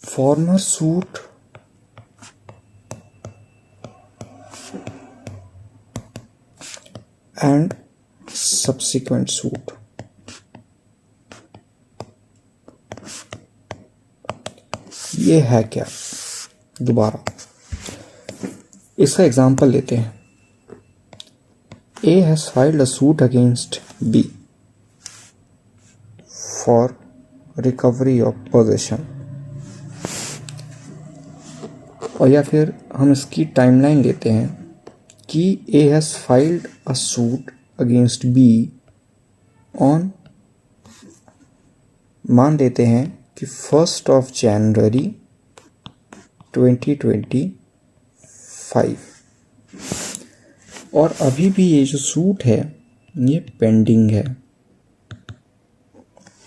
Formal suit and subsequent suit. ये है क्या? दोबारा इसका एग्जांपल लेते हैं। A has filed a suit against B for recovery of possession। और या फिर हम इसकी टाइमलाइन लेते हैं कि A has filed a suit against B on, मान लेते हैं कि 1st of January 2025, और अभी भी ये जो सूट है ये पेंडिंग है।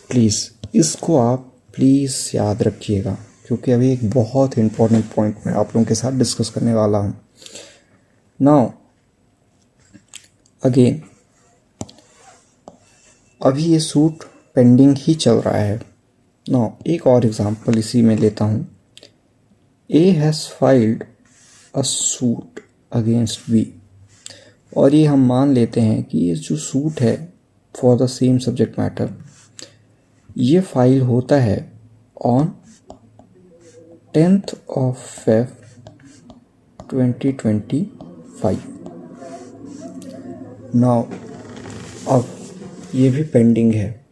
प्लीज़ इसको आप प्लीज़ याद रखिएगा, क्योंकि अभी एक बहुत इम्पोर्टेंट पॉइंट मैं आप लोगों के साथ डिस्कस करने वाला हूँ। नाउ अगेन अभी ये सूट पेंडिंग ही चल रहा है। नाउ एक और एग्जांपल इसी में लेता हूँ। A has filed a suit against B, और ये हम मान लेते हैं कि ये जो सूट है for the same subject matter, ये फाइल होता है on 10th of Feb 2025। Now अब ये भी पेंडिंग है,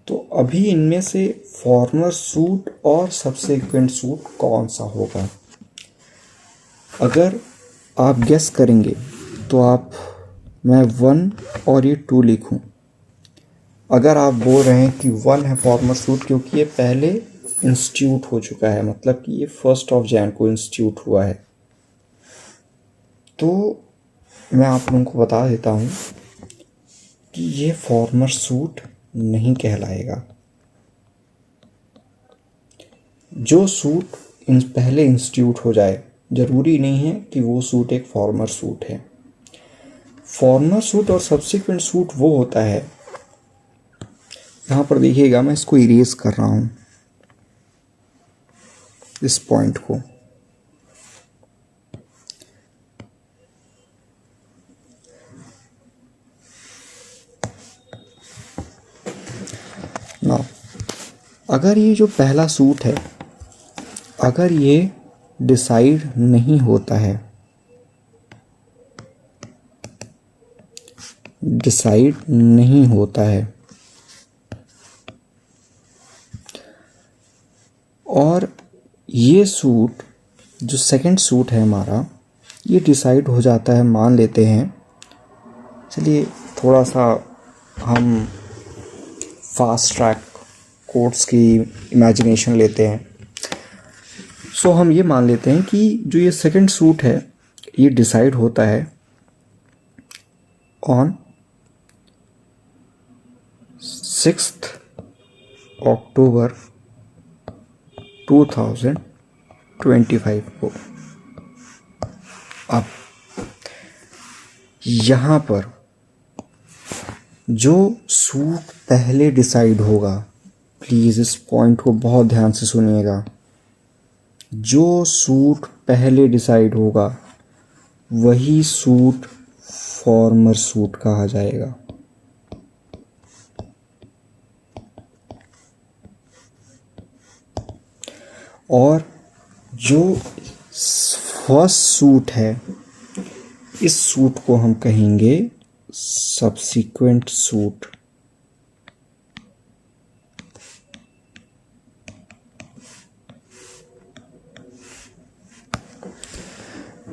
तो अभी इनमें से फॉर्मर सूट और सब्सिक्वेंट सूट कौन सा होगा? अगर आप गेस करेंगे तो मैं 1 और ये 2 लिखूं। अगर आप बोल रहे हैं कि 1 है फॉर्मर सूट क्योंकि ये पहले इंस्टीट्यूट हो चुका है, मतलब कि ये 1st of Jan को इंस्टीट्यूट हुआ है, तो मैं आप लोगों को बता देता हूँ कि ये फॉर्मर सूट नहीं कहलाएगा। जो सूट पहले इंस्टीट्यूट हो जाए जरूरी नहीं है कि वो सूट एक फॉर्मर सूट है। फॉर्मर सूट और सब्सिक्वेंट सूट वो होता है, यहाँ पर देखिएगा मैं इसको इरेज कर रहा हूँ इस पॉइंट को। ना अगर ये जो पहला सूट है अगर ये डिसाइड नहीं होता है, डिसाइड नहीं होता है और ये सूट जो सेकंड सूट है हमारा ये डिसाइड हो जाता है, मान लेते हैं, चलिए थोड़ा सा हम फास्ट ट्रैक कोर्ट्स की इमेजिनेशन लेते हैं। सो हम ये मान लेते हैं कि जो ये सेकंड सूट है ये डिसाइड होता है ऑन 6th October 2025 को। अब यहाँ पर जो सूट पहले डिसाइड होगा, प्लीज़ इस पॉइंट को बहुत ध्यान से सुनिएगा, जो सूट पहले डिसाइड होगा वही सूट फॉर्मर सूट कहा जाएगा। और जो फर्स्ट सूट है इस सूट को हम कहेंगे सब्सिक्वेंट सूट।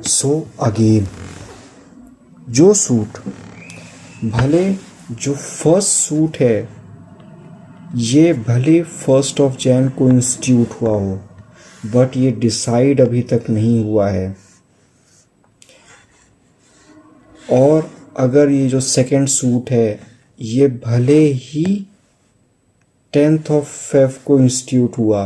सो अगेन जो सूट भले जो फर्स्ट सूट है ये भले 1st of Jan को इंस्टीट्यूट हुआ हो, बट ये डिसाइड अभी तक नहीं हुआ है। और अगर ये जो सेकंड सूट है ये भले ही 10th of Feb को इंस्टीट्यूट हुआ,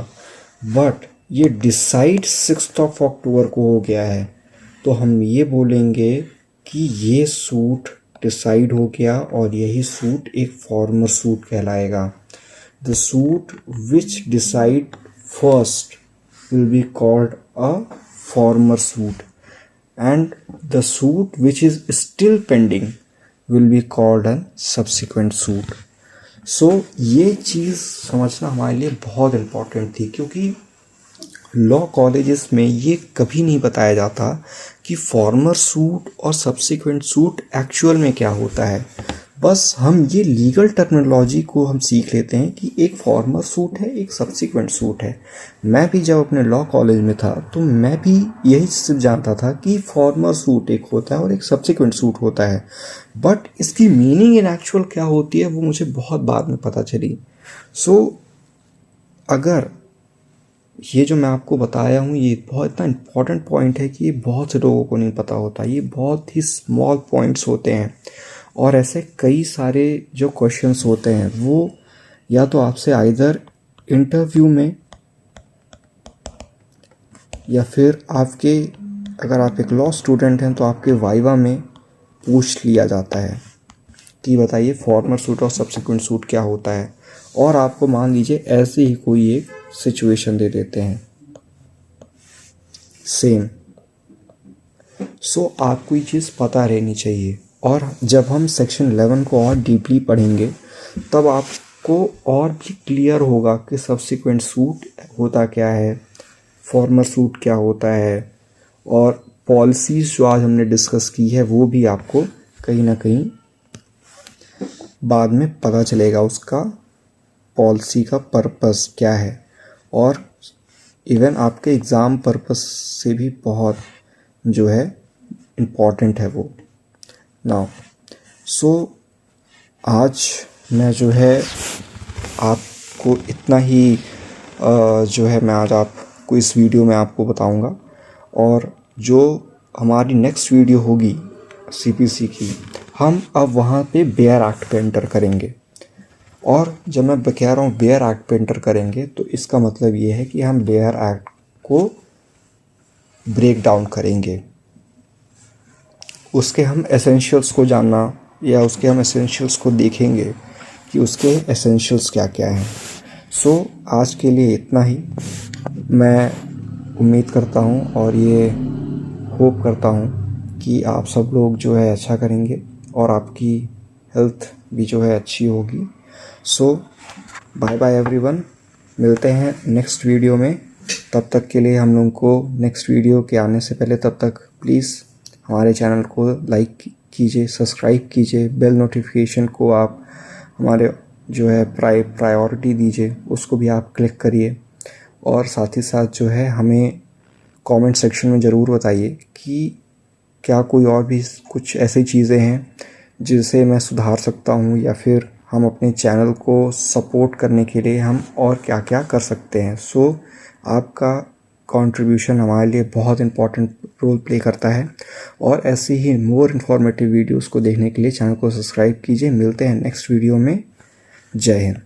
बट ये डिसाइड 6th of October को हो गया है, तो हम ये बोलेंगे कि ये सूट डिसाइड हो गया और यही सूट एक फॉर्मर सूट कहलाएगा। The suit which decide first will be called a former suit, and the suit which is still pending will be called a subsequent suit. So ये चीज़ समझना हमारे लिए बहुत इम्पोर्टेंट थी, क्योंकि लॉ कॉलेजेस में ये कभी नहीं बताया जाता कि फॉर्मर सूट और सब्सिक्वेंट सूट एक्चुअल में क्या होता है। बस हम ये लीगल टर्मिनोलॉजी को हम सीख लेते हैं कि एक फॉर्मर सूट है, एक सब्सिक्वेंट सूट है। मैं भी जब अपने लॉ कॉलेज में था तो मैं भी यही सिर्फ जानता था कि फॉर्मर सूट एक होता है और एक सब्सिक्वेंट सूट होता है, बट इसकी मीनिंग इन एक्चुअल क्या होती है वो मुझे बहुत बाद में पता चली। सो अगर ये जो मैं आपको बताया हूँ ये बहुत इतना इम्पॉर्टेंट पॉइंट है कि ये बहुत से लोगों को नहीं पता होता। ये बहुत ही स्मॉल पॉइंट्स होते हैं, और ऐसे कई सारे जो क्वेश्चंस होते हैं वो या तो आपसे आइदर इंटरव्यू में या फिर आपके, अगर आप एक लॉ स्टूडेंट हैं तो आपके वाइवा में पूछ लिया जाता है कि बताइए फॉर्मर सूट और सब्सिक्वेंट सूट क्या होता है, और आपको मान लीजिए ऐसे ही कोई एक सिचुएशन दे देते हैं सेम। सो आपको ये चीज़ पता रहनी चाहिए, और जब हम सेक्शन 11 को और डीपली पढ़ेंगे तब आपको और भी क्लियर होगा कि सब्सिक्वेंट सूट होता क्या है, फॉर्मर सूट क्या होता है, और पॉलिसीज़ जो आज हमने डिस्कस की है वो भी आपको कहीं ना कहीं बाद में पता चलेगा, उसका पॉलिसी का पर्पस क्या है, और इवन आपके एग्ज़ाम पर्पस से भी बहुत जो है इम्पॉर्टेंट है वो। नाउ सो आज मैं जो है आपको इतना ही जो है मैं आज आपको इस वीडियो में आपको बताऊंगा, और जो हमारी नेक्स्ट वीडियो होगी सीपीसी की, हम अब वहाँ पे बेयर एक्ट पे एंटर करेंगे। और जब मैं कह रहा हूँ बेयर एक्ट पे एंटर करेंगे तो इसका मतलब ये है कि हम बेयर एक्ट को ब्रेक डाउन करेंगे, उसके हम एसेंशियल्स को जानना या उसके हम एसेंशियल्स को देखेंगे कि उसके एसेंशियल्स क्या क्या हैं। सो आज के लिए इतना ही। मैं उम्मीद करता हूँ और ये होप करता हूँ कि आप सब लोग जो है अच्छा करेंगे और आपकी हेल्थ भी जो है अच्छी होगी। सो बाय बाय एवरीवन, मिलते हैं नेक्स्ट वीडियो में। तब तक के लिए हम लोगों को नेक्स्ट वीडियो के आने से पहले तब तक प्लीज़ हमारे चैनल को लाइक कीजिए, सब्सक्राइब कीजिए, बेल नोटिफिकेशन को आप हमारे जो है प्रायोरिटी दीजिए, उसको भी आप क्लिक करिए, और साथ ही साथ जो है हमें कमेंट सेक्शन में ज़रूर बताइए कि क्या कोई और भी कुछ ऐसी चीज़ें हैं जिसे मैं सुधार सकता हूँ, या फिर हम अपने चैनल को सपोर्ट करने के लिए हम और क्या क्या कर सकते हैं। सो आपका कंट्रीब्यूशन हमारे लिए बहुत इंपॉर्टेंट रोल प्ले करता है, और ऐसी ही मोर इन्फॉर्मेटिव वीडियोस को देखने के लिए चैनल को सब्सक्राइब कीजिए। मिलते हैं नेक्स्ट वीडियो में। जय हिंद।